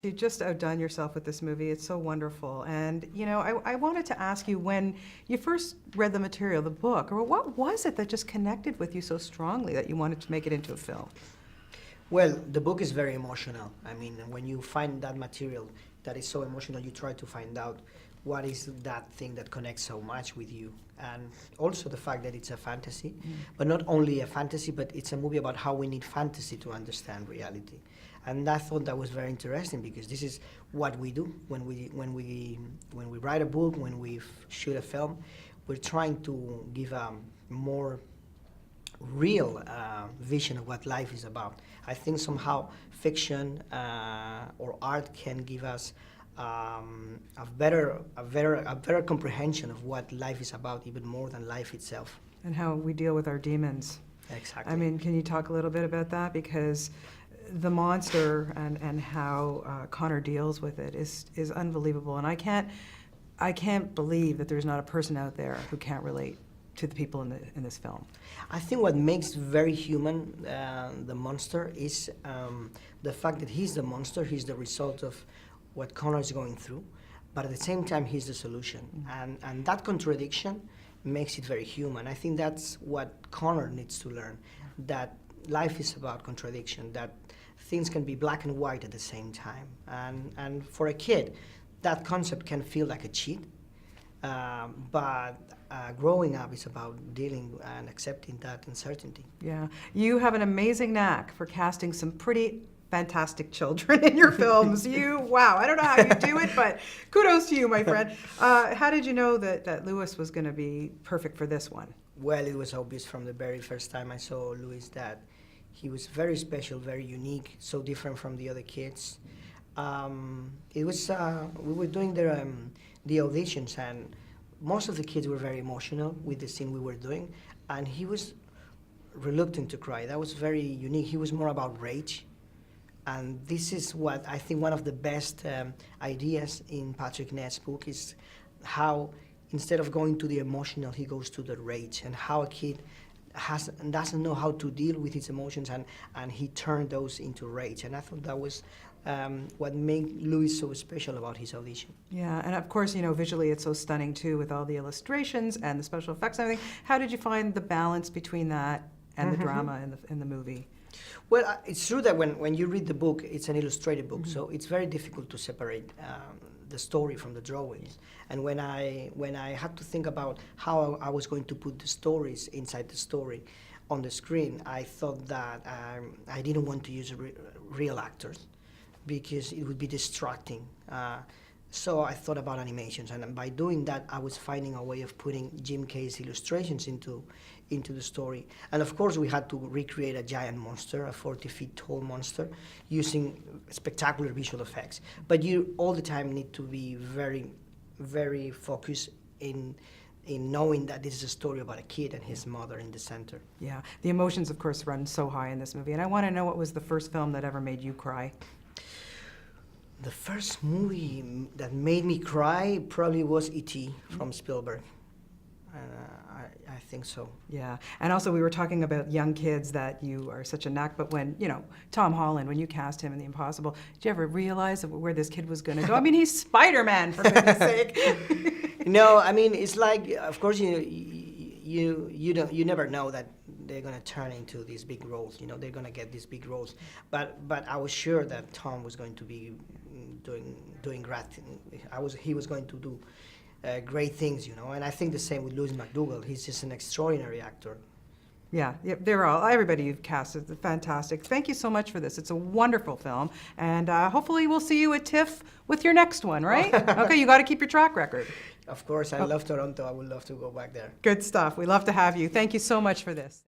You just outdone yourself with this movie. It's so wonderful. And, you know, I wanted to ask you, when you first read the material, the book, or what was it that just connected with you so strongly that you wanted to make it into a film? Well, the book is very emotional. I mean, when you find that material that is so emotional, you try to find out what is that thing that connects so much with you. And also the fact that it's a fantasy, but not only a fantasy, but it's a movie about how we need fantasy to understand reality. And I thought that was very interesting, because this is what we do when we write a book, when we shoot a film. We're trying to give a more real vision of what life is about. I think somehow fiction or art can give us a better comprehension of what life is about, even more than life itself. And how we deal with our demons. Exactly. I mean, can you talk a little bit about that? Because the monster and how Conor deals with it is unbelievable. And I can't believe that there's not a person out there who can't relate to the people in this film. I think what makes very human the monster is the fact that he's the monster. He's the result of what Conor is going through, but at the same time he's the solution. And that contradiction makes it very human. I think that's what Conor needs to learn, that life is about contradiction, that things can be black and white at the same time. And for a kid, that concept can feel like a cheat, but growing up is about dealing and accepting that uncertainty. Yeah, you have an amazing knack for casting some pretty fantastic children in your films. Wow, I don't know how you do it, but kudos to you, my friend. How did you know that Louis was going to be perfect for this one? Well, it was obvious from the very first time I saw Louis that he was very special, very unique, so different from the other kids. We were doing the auditions, and most of the kids were very emotional with the scene we were doing, and he was reluctant to cry. That was very unique. He was more about rage. And this is what I think one of the best ideas in Patrick Nett's book is how, instead of going to the emotional, he goes to the rage, and how a kid doesn't know how to deal with his emotions, and he turned those into rage. And I thought that was what made Louis so special about his audition. Yeah, and of course, you know, visually it's so stunning too, with all the illustrations and the special effects and everything. How did you find the balance between that and the drama in the movie? Well, it's true that when you read the book, it's an illustrated book, so it's very difficult to separate the story from the drawings. And when I had to think about how I was going to put the stories inside the story on the screen, I thought that I didn't want to use real actors, because it would be distracting. So I thought about animations, and by doing that, I was finding a way of putting Jim Kay's illustrations into the story. And of course, we had to recreate a giant monster, a 40 feet tall monster, using spectacular visual effects. But you all the time need to be very, very focused in knowing that this is a story about a kid and his mother in the center. Yeah, the emotions, of course, run so high in this movie. And I want to know, what was the first film that ever made you cry? The first movie that made me cry probably was E.T. from Spielberg. I think so. Yeah, and also we were talking about young kids, that you are such a knack, but when, you know, Tom Holland, when you cast him in The Impossible, did you ever realize where this kid was going to go? I mean, he's Spider-Man, for goodness sake. No, I mean, it's like, of course, you never know that they're going to turn into these big roles. You know, they're going to get these big roles. But I was sure that Tom was going to be doing great. He was going to do great things, you know. And I think the same with Louis MacDougall. He's just an extraordinary actor. Yeah, everybody you've cast is fantastic. Thank you so much for this. It's a wonderful film, and hopefully we'll see you at TIFF with your next one, right? Okay, you got to keep your track record. Of course, I love Toronto. I would love to go back there. Good stuff. We love to have you. Thank you so much for this.